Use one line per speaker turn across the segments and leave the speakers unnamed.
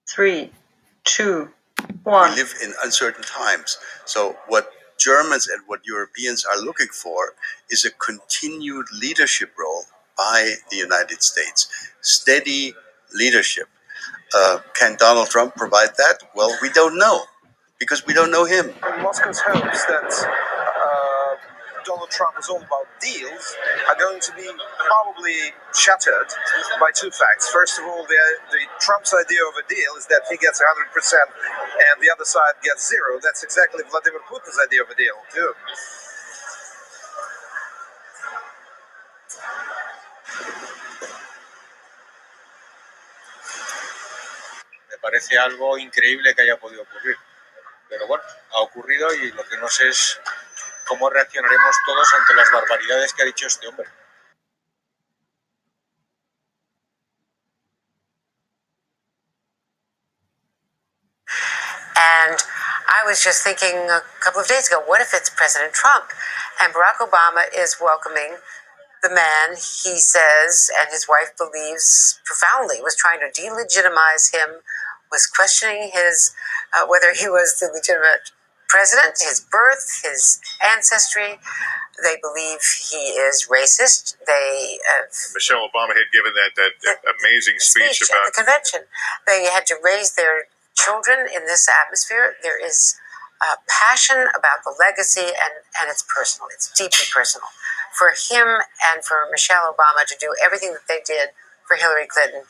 3, 2, 1.
We live in uncertain times. So what Germans and what Europeans are looking for is a continued leadership role by the United States. Steady leadership. Can Donald Trump provide that? Well, we don't know, because we don't know him.
Moscow's hopes that Donald Trump is all about deals are going to be probably shattered by two facts. First of all, the Trump's idea of a deal is that he gets 100% and the other side gets 0. That's exactly Vladimir Putin's idea of a deal, too.
Me parece algo increíble que haya podido ocurrir. Pero bueno, ha ocurrido y lo que no sé es cómo reaccionaremos todos ante las barbaridades que ha dicho este hombre.
And I was just thinking a couple of days ago, what if it's President Trump? And Barack Obama is welcoming the man he says and his wife believes profoundly was trying to delegitimize him, was questioning his whether he was the legitimate president, his birth, his ancestry. They believe he is racist.
Michelle Obama had given that amazing speech about
at the convention. They had to raise their children in this atmosphere. There is passion about the legacy, and it's personal. It's deeply personal. For him and for Michelle Obama to do everything that they did for Hillary Clinton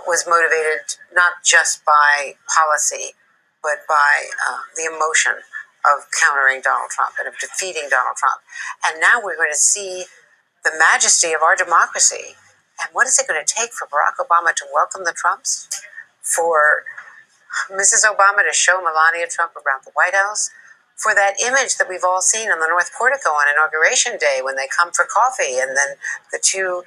was motivated not just by policy, but by the emotion of countering Donald Trump and of defeating Donald Trump. And now we're going to see the majesty of our democracy. And what is it going to take for Barack Obama to welcome the Trumps? For Mrs. Obama to show Melania Trump around the White House? For that image that we've all seen on the North Portico on Inauguration Day when they come for coffee and then the two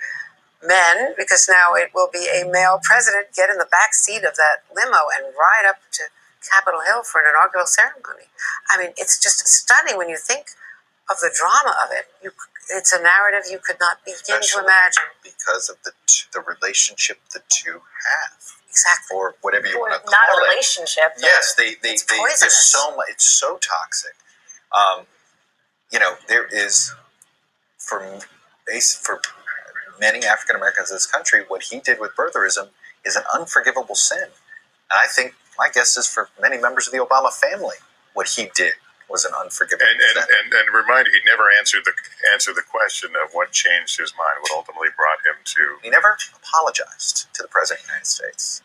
men, because now it will be a male president, get in the back seat of that limo and ride up to Capitol Hill for an inaugural ceremony. I mean, it's just stunning when you think of the drama of it. It's a narrative you could not begin to imagine.
Because of the relationship the two have.
Exactly.
Or whatever you want to call it.
Not a relationship.
Yes,
it's poisonous.
there's so much, it's so toxic. There is, for many African Americans in this country, what he did with birtherism is an unforgivable sin. And I think, my guess is for many members of the Obama family, what he did was an unforgivable sin.
And remind you, he never answered the question of what changed his mind, what ultimately brought him to...
He never apologized to the President of the United States.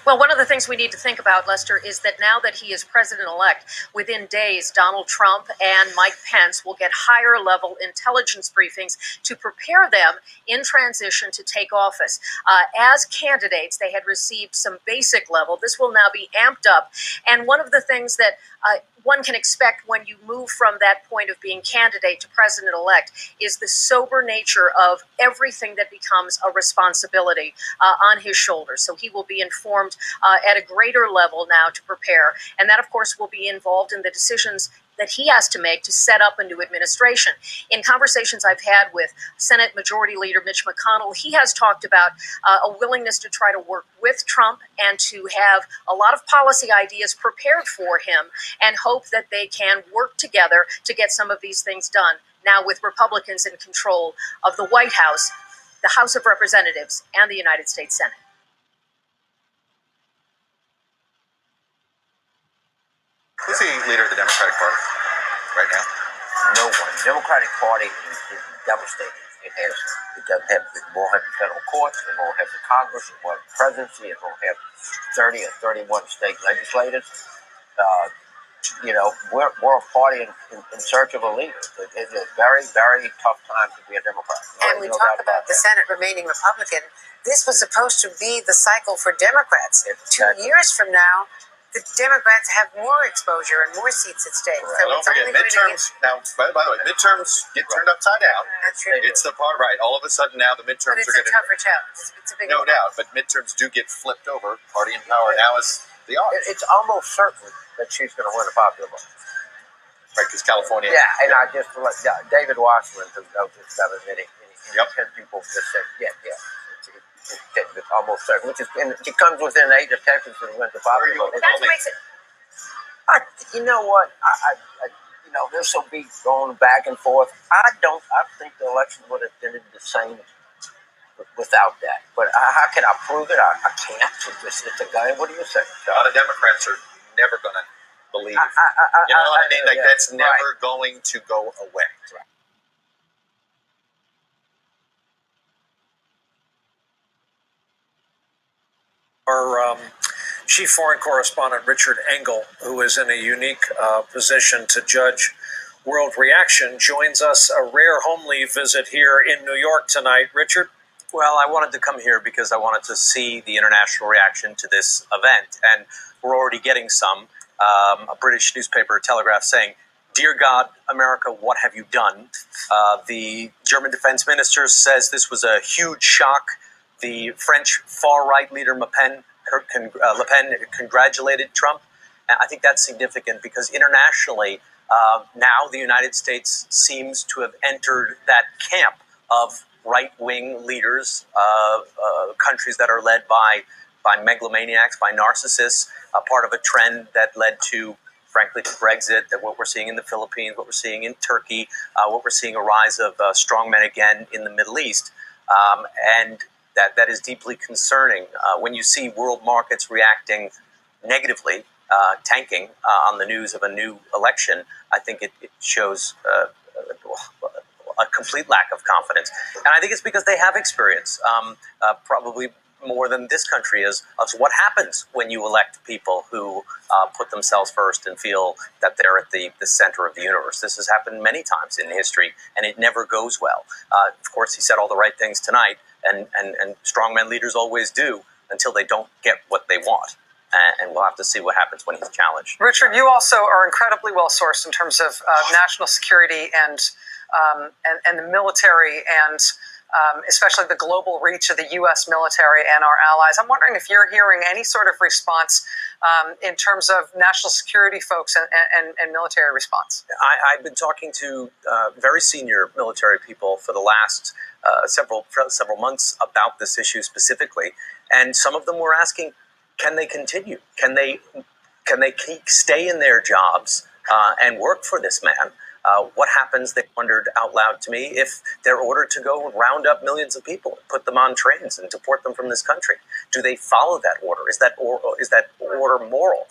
Well, one of the things we need to think about, Lester, is that now that he is president-elect, within days, Donald Trump and Mike Pence will get higher-level intelligence briefings to prepare them in transition to take office. As candidates, they had received some basic level. This will now be amped up. And one of the things that one can expect when you move from that point of being candidate to president-elect is the sober nature of everything that becomes a responsibility on his shoulders. So he will be informed at a greater level now to prepare. And that, of course, will be involved in the decisions that he has to make to set up a new administration. In conversations I've had with Senate Majority Leader Mitch McConnell, he has talked about a willingness to try to work with Trump and to have a lot of policy ideas prepared for him and hope that they can work together to get some of these things done. Now with Republicans in control of the White House, the House of Representatives, and the United States Senate.
Who's the leader of the Democratic Party right now?
No one. The Democratic Party is devastating. It doesn't have, it won't have the federal courts, it won't have the Congress, it won't have the presidency, it won't have 30 or 31 state legislators. We're a party in search of a leader. It's a very, very tough time to be a Democrat.
And we talk about the Senate remaining Republican. This was supposed to be the cycle for Democrats. 2 years from now, the Democrats have more exposure and more seats at stake.
Right. So don't forget, midterms, now, by the way, midterms get turned upside down.
That's true.
It's the part, right. All of a sudden now the midterms
are
going to...
It's a tougher challenge. It's a big
No doubt, but midterms do get flipped over. Party in power now is the odds.
It's almost certain that she's going to win a popular vote.
Right, because California.
Yeah, and I just David Wasserman, who knows this better than any 10 people, just said, it's almost certain, which is, and it comes within 8 or 10% when the popular vote.
That's what makes it.
You know what? This will be going back and forth. I think the election would have been the same without that. But how can I prove it? I can't. It's a guy. What do you say?
A lot of Democrats are never going to believe. You know what I mean? Like, that's never going to go away. Right.
Our chief foreign correspondent, Richard Engel, who is in a unique position to judge world reaction, joins us, a rare homely visit here in New York tonight. Richard?
Well, I wanted to come here because I wanted to see the international reaction to this event, and we're already getting some. A British newspaper, Telegraph, saying, "Dear God, America, what have you done?" The German defense minister says this was a huge shock. The French far-right leader Le Pen congratulated Trump. And I think that's significant because internationally, now the United States seems to have entered that camp of right-wing leaders, countries that are led by megalomaniacs, by narcissists, part of a trend that led to, frankly, to Brexit, that what we're seeing in the Philippines, what we're seeing in Turkey, what we're seeing a rise of strongmen again in the Middle East. And that is deeply concerning. When you see world markets reacting negatively, tanking on the news of a new election, I think it shows a complete lack of confidence. And I think it's because they have experience, probably more than this country is, of what happens when you elect people who put themselves first and feel that they're at the center of the universe. This has happened many times in history, and it never goes well. Of course, he said all the right things tonight, and strongman leaders always do until they don't get what they want. And we'll have to see what happens when he's challenged.
Richard, you also are incredibly well sourced in terms of national security and the military, and especially the global reach of the U.S. military and our allies. I'm wondering if you're hearing any sort of response in terms of national security folks and military response.
I've been talking to very senior military people for the last several months about this issue specifically, and some of them were asking, can they continue? Can they stay in their jobs and work for this man? What happens, they wondered out loud to me, if they're ordered to go round up millions of people, put them on trains and deport them from this country? Do they follow that order? Is that order moral?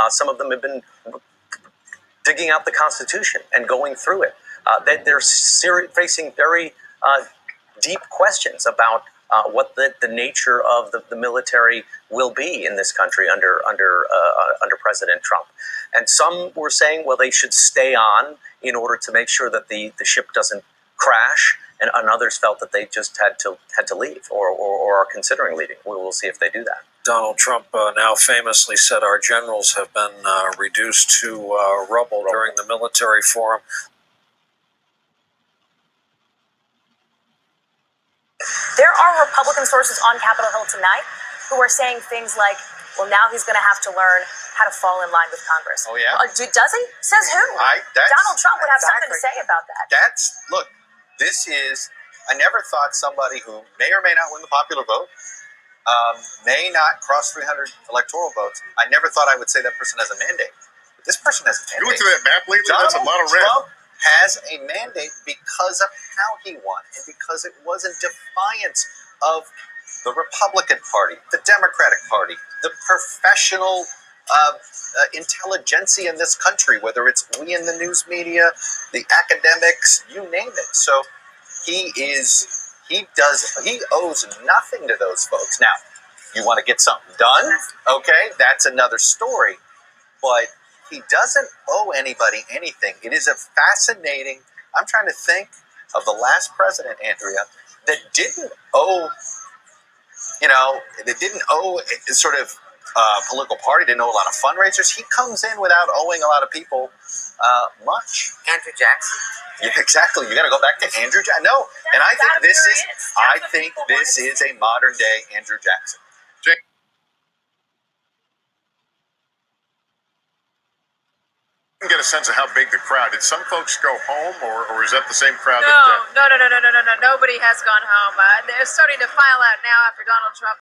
Some of them have been digging out the Constitution and going through it. They're facing very deep questions about what the nature of the military will be in this country under President Trump. And some were saying, well, they should stay on in order to make sure that the ship doesn't crash, and others felt that they just had to leave or are considering leaving. We'll see if they do that.
Donald Trump now famously said our generals have been reduced to rubble during the military forum.
There are Republican sources on Capitol Hill tonight who are saying things like, well, now he's going to have to learn how to fall in line with Congress.
Oh, yeah?
Does he? Says who? Donald Trump would have something to say about that.
Look, this is, I never thought somebody who may or may not win the popular vote, may not cross 300 electoral votes, I never thought I would say that person has a mandate. But this person has a mandate.
You went to that map lately? That's a lot of red.
Trump has a mandate because of how he won, and because it was in defiance of the Republican Party, the Democratic Party, the professional intelligentsia in this country, whether it's we in the news media, the academics, you name it. So he owes nothing to those folks. Now, you want to get something done? Okay, that's another story. But he doesn't owe anybody anything. It is a fascinating, I'm trying to think of the last president, Andrea, that didn't owe, sort of political party, didn't owe a lot of fundraisers. He comes in without owing a lot of people much.
Andrew Jackson.
Yeah, exactly. You got to go back to Andrew Jackson. No, and I think this is a modern day Andrew Jackson.
can get a sense of how big the crowd. Did some folks go home, or is that the same crowd?
No. Nobody has gone home. They're starting to file out now after Donald Trump